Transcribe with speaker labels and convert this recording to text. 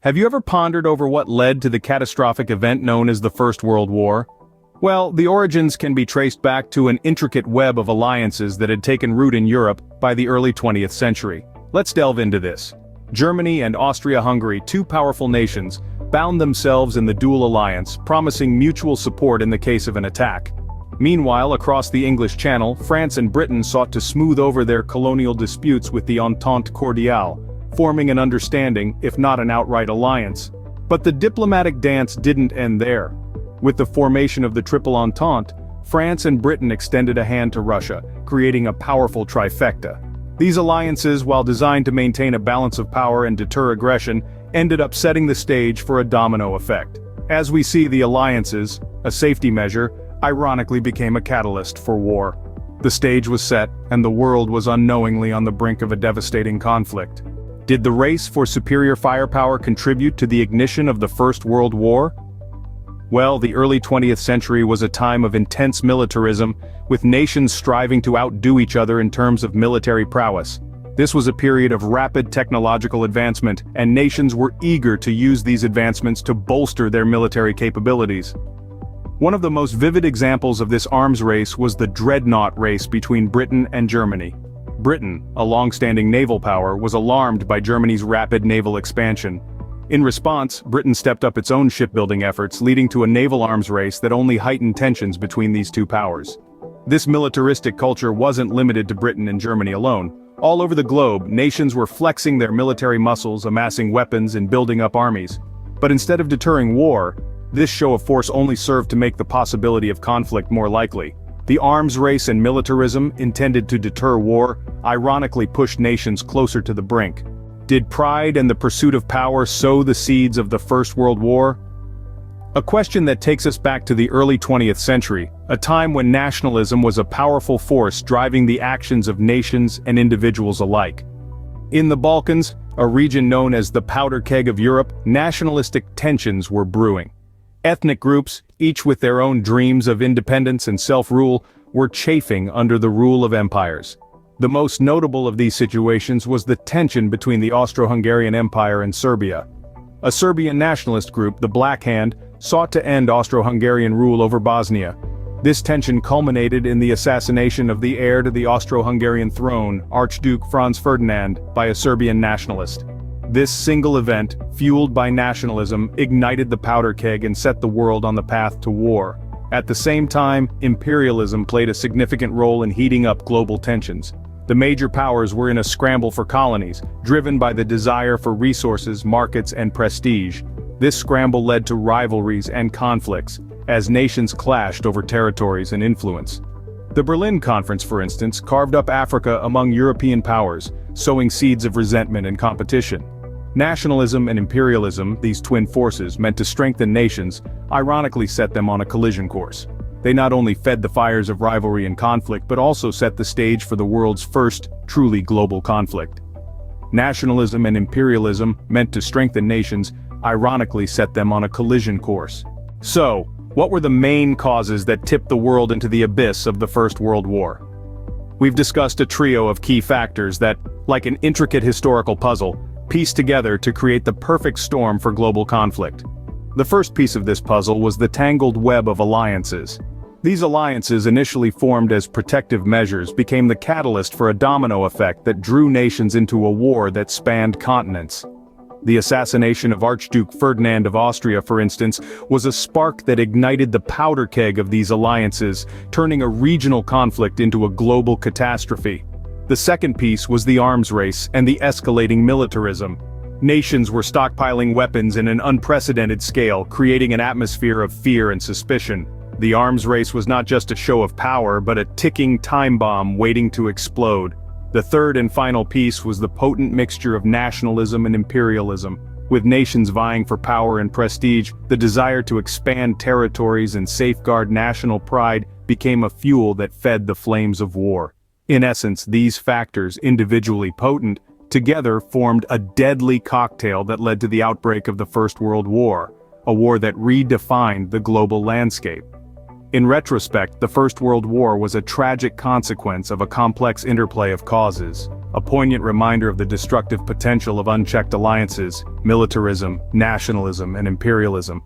Speaker 1: Have you ever pondered over what led to the catastrophic event known as the First World War? Well, the origins can be traced back to an intricate web of alliances that had taken root in Europe by the early 20th century. Let's delve into this. Germany and Austria-Hungary, two powerful nations, bound themselves in the dual alliance, promising mutual support in the case of an attack. Meanwhile, across the English Channel, France and Britain sought to smooth over their colonial disputes with the Entente Cordiale, forming an understanding, if not an outright alliance. But the diplomatic dance didn't end there. With the formation of the Triple Entente, France and Britain extended a hand to Russia, creating a powerful trifecta. These alliances, while designed to maintain a balance of power and deter aggression, ended up setting the stage for a domino effect. As we see, the alliances, a safety measure, ironically became a catalyst for war. The stage was set, and the world was unknowingly on the brink of a devastating conflict. Did the race for superior firepower contribute to the ignition of the First World War? Well, the early 20th century was a time of intense militarism, with nations striving to outdo each other in terms of military prowess. This was a period of rapid technological advancement, and nations were eager to use these advancements to bolster their military capabilities. One of the most vivid examples of this arms race was the dreadnought race between Britain and Germany. Britain, a long-standing naval power, was alarmed by Germany's rapid naval expansion. In response, Britain stepped up its own shipbuilding efforts, leading to a naval arms race that only heightened tensions between these two powers. This militaristic culture wasn't limited to Britain and Germany alone. All over the globe, nations were flexing their military muscles, amassing weapons, and building up armies. But instead of deterring war, this show of force only served to make the possibility of conflict more likely. The arms race and militarism, intended to deter war, ironically pushed nations closer to the brink. Did pride and the pursuit of power sow the seeds of the First World War? A question that takes us back to the early 20th century, a time when nationalism was a powerful force driving the actions of nations and individuals alike. In the Balkans, a region known as the powder keg of Europe, nationalistic tensions were brewing. Ethnic groups, each with their own dreams of independence and self-rule, were chafing under the rule of empires. The most notable of these situations was the tension between the Austro-Hungarian Empire and Serbia. A Serbian nationalist group, the Black Hand, sought to end Austro-Hungarian rule over Bosnia. This tension culminated in the assassination of the heir to the Austro-Hungarian throne, Archduke Franz Ferdinand, by a Serbian nationalist. This single event, fueled by nationalism, ignited the powder keg and set the world on the path to war. At the same time, imperialism played a significant role in heating up global tensions. The major powers were in a scramble for colonies, driven by the desire for resources, markets, and prestige. This scramble led to rivalries and conflicts, as nations clashed over territories and influence. The Berlin Conference, for instance, carved up Africa among European powers, sowing seeds of resentment and competition. Nationalism and imperialism, these twin forces meant to strengthen nations, ironically set them on a collision course. They not only fed the fires of rivalry and conflict but also set the stage for the world's first, truly global conflict. Nationalism and imperialism, meant to strengthen nations, ironically set them on a collision course. So, what were the main causes that tipped the world into the abyss of the First World War? We've discussed a trio of key factors that, like an intricate historical puzzle, pieced together to create the perfect storm for global conflict. The first piece of this puzzle was the tangled web of alliances. These alliances, initially formed as protective measures, became the catalyst for a domino effect that drew nations into a war that spanned continents. The assassination of Archduke Ferdinand of Austria, for instance, was a spark that ignited the powder keg of these alliances, turning a regional conflict into a global catastrophe. The second piece was the arms race and the escalating militarism. Nations were stockpiling weapons in an unprecedented scale, creating an atmosphere of fear and suspicion. The arms race was not just a show of power, but a ticking time bomb waiting to explode. The third and final piece was the potent mixture of nationalism and imperialism. With nations vying for power and prestige, the desire to expand territories and safeguard national pride became a fuel that fed the flames of war. In essence, these factors, individually potent, together formed a deadly cocktail that led to the outbreak of the First World War, a war that redefined the global landscape. In retrospect, the First World War was a tragic consequence of a complex interplay of causes, a poignant reminder of the destructive potential of unchecked alliances, militarism, nationalism, and imperialism.